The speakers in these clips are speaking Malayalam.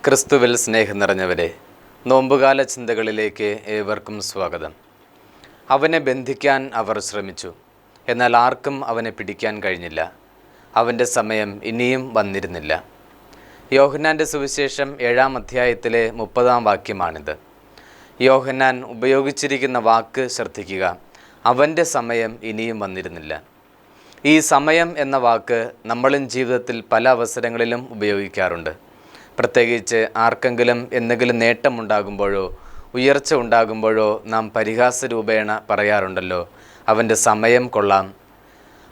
ക്രിസ്തുവിൽ സ്നേഹം നിറഞ്ഞവരെ, നോമ്പുകാല ചിന്തകളിലേക്ക് ഏവർക്കും സ്വാഗതം. അവനെ ബന്ധിക്കാൻ അവർ ശ്രമിച്ചു, എന്നാൽ ആർക്കും അവനെ പിടിക്കാൻ കഴിഞ്ഞില്ല. അവൻ്റെ സമയം ഇനിയും വന്നിരുന്നില്ല. യോഹന്നാൻ്റെ സുവിശേഷം 7-ാം അധ്യായത്തിലെ 30-ാം വാക്യമാണിത്. യോഹന്നാൻ ഉപയോഗിച്ചിരിക്കുന്ന വാക്ക് ശ്രദ്ധിക്കുക. അവൻ്റെ സമയം ഇനിയും വന്നിരുന്നില്ല. ഈ സമയം എന്ന വാക്ക് നമ്മളും ജീവിതത്തിൽ പല അവസരങ്ങളിലും ഉപയോഗിക്കാറുണ്ട്. പ്രത്യേകിച്ച് ആർക്കെങ്കിലും എന്തെങ്കിലും നേട്ടമുണ്ടാകുമ്പോഴോ ഉയർച്ച ഉണ്ടാകുമ്പോഴോ നാം പരിഹാസരൂപേണ പറയാറുണ്ടല്ലോ, അവൻ്റെ സമയം കൊള്ളാം.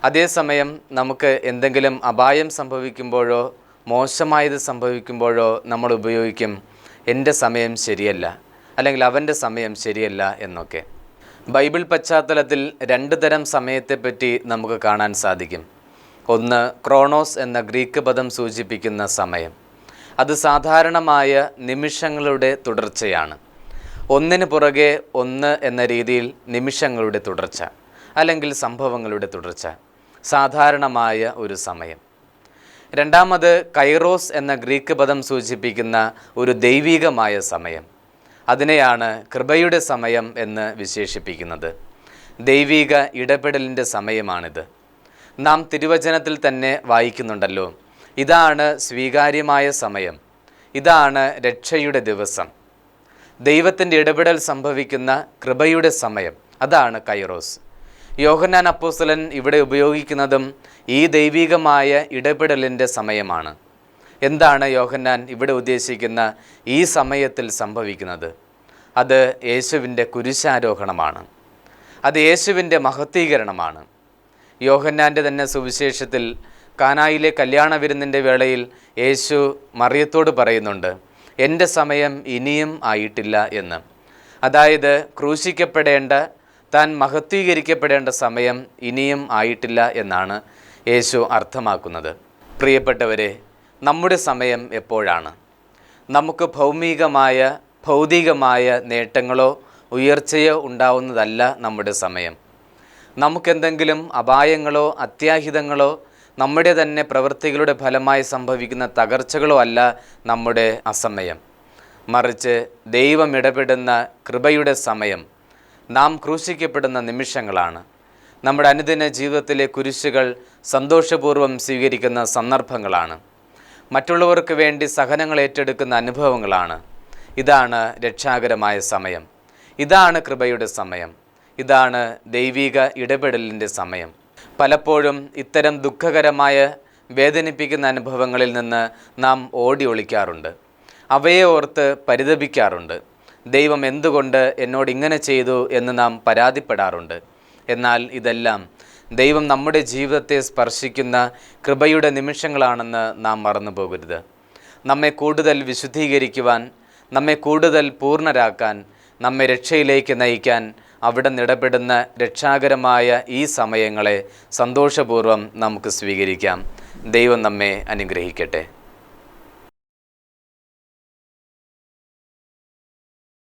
അതേസമയം നമുക്ക് എന്തെങ്കിലും അപായം സംഭവിക്കുമ്പോഴോ മോശമായത് സംഭവിക്കുമ്പോഴോ നമ്മൾ ഉപയോഗിക്കും എൻ്റെ സമയം ശരിയല്ല, അല്ലെങ്കിൽ അവൻ്റെ സമയം ശരിയല്ല എന്നൊക്കെ. ബൈബിൾ പശ്ചാത്തലത്തിൽ 2 തരം സമയത്തെപ്പറ്റി നമുക്ക് കാണാൻ സാധിക്കും. ഒന്ന്, ക്രോണോസ് എന്ന ഗ്രീക്ക് പദം സൂചിപ്പിക്കുന്ന സമയം. അത് സാധാരണമായ നിമിഷങ്ങളുടെ തുടർച്ചയാണ്. ഒന്നിന് പുറകെ ഒന്ന് എന്ന രീതിയിൽ നിമിഷങ്ങളുടെ തുടർച്ച, അല്ലെങ്കിൽ സംഭവങ്ങളുടെ തുടർച്ച, സാധാരണമായ ഒരു സമയം. രണ്ടാമത്, കൈറോസ് എന്ന ഗ്രീക്ക് പദം സൂചിപ്പിക്കുന്ന ഒരു ദൈവികമായ സമയം. അതിനെയാണ് കൃപയുടെ സമയം എന്ന് വിശേഷിപ്പിക്കുന്നത്. ദൈവിക ഇടപെടലിൻ്റെ സമയമാണിത്. നാം തിരുവചനത്തിൽ തന്നെ വായിക്കുന്നുണ്ടല്ലോ, ഇതാണ് സ്വീകാര്യമായ സമയം, ഇതാണ് രക്ഷയുടെ ദിവസം. ദൈവത്തിൻ്റെ ഇടപെടൽ സംഭവിക്കുന്ന കൃപയുടെ സമയം, അതാണ് കൈറോസ്. യോഹന്നാൻ അപ്പോസ്തലൻ ഇവിടെ ഉപയോഗിക്കുന്നതും ഈ ദൈവികമായ ഇടപെടലിൻ്റെ സമയമാണ്. എന്താണ് യോഹന്നാൻ ഇവിടെ ഉദ്ദേശിക്കുന്ന ഈ സമയത്തിൽ സംഭവിക്കുന്നത്? അത് യേശുവിൻ്റെ കുരിശാരോഹണമാണ്. അത് യേശുവിൻ്റെ മഹത്വീകരണമാണ്. യോഹന്നാൻ്റെ തന്നെ സുവിശേഷത്തിൽ കാനായിലെ കല്യാണ വിരുന്നിൻ്റെ വേളയിൽ യേശു മറിയത്തോട് പറയുന്നുണ്ട്, എൻ്റെ സമയം ഇനിയും ആയിട്ടില്ല എന്ന്. അതായത് ക്രൂശിക്കപ്പെടേണ്ട, താൻ മഹത്വീകരിക്കപ്പെടേണ്ട സമയം ഇനിയും ആയിട്ടില്ല എന്നാണ് യേശു അർത്ഥമാക്കുന്നത്. പ്രിയപ്പെട്ടവരെ, നമ്മുടെ സമയം എപ്പോഴാണ്? നമുക്ക് ഭൗതികമായ നേട്ടങ്ങളോ ഉയർച്ചയോ ഉണ്ടാവുന്നതല്ല നമ്മുടെ സമയം. നമുക്കെന്തെങ്കിലും അപായങ്ങളോ അത്യാഹിതങ്ങളോ നമ്മുടെ തന്നെ പ്രവൃത്തികളുടെ ഫലമായി സംഭവിക്കുന്ന തകർച്ചകളോ അല്ല നമ്മുടെ അസമയം. മറിച്ച് ദൈവം ഇടപെടുന്ന കൃപയുടെ സമയം, നാം ക്രൂശിക്കപ്പെടുന്ന നിമിഷങ്ങളാണ്. നമ്മുടെ അനുദിന ജീവിതത്തിലെ കുരിശുകൾ സന്തോഷപൂർവ്വം സ്വീകരിക്കുന്ന സന്ദർഭങ്ങളാണ്. മറ്റുള്ളവർക്ക് വേണ്ടി സഹനങ്ങൾ ഏറ്റെടുക്കുന്ന അനുഭവങ്ങളാണ്. ഇതാണ് രക്ഷാകരമായ സമയം. ഇതാണ് കൃപയുടെ സമയം. ഇതാണ് ദൈവിക ഇടപെടലിൻ്റെ സമയം. പലപ്പോഴും ഇത്തരം ദുഃഖകരമായ വേദനിപ്പിക്കുന്ന അനുഭവങ്ങളിൽ നിന്ന് നാം ഓടി ഒളിക്കാറുണ്ട്. അവയെ ഓർത്ത് പരിതപിക്കാറുണ്ട്. ദൈവം എന്തുകൊണ്ട് എന്നോട് ഇങ്ങനെ ചെയ്തു എന്ന് നാം പരാതിപ്പെടാറുണ്ട്. എന്നാൽ ഇതെല്ലാം ദൈവം നമ്മുടെ ജീവിതത്തെ സ്പർശിക്കുന്ന കൃപയുടെ നിമിഷങ്ങളാണെന്ന് നാം മറന്നു പോകരുത്. നമ്മെ കൂടുതൽ വിശുദ്ധീകരിക്കുവാൻ, നമ്മെ കൂടുതൽ പൂർണ്ണരാക്കാൻ, നമ്മെ രക്ഷയിലേക്ക് നയിക്കാൻ അവിടെ ഇടപെടുന്ന രക്ഷാകരമായ ഈ സമയങ്ങളെ സന്തോഷപൂർവ്വം നമുക്ക് സ്വീകരിക്കാം. ദൈവം നമ്മെ അനുഗ്രഹിക്കട്ടെ.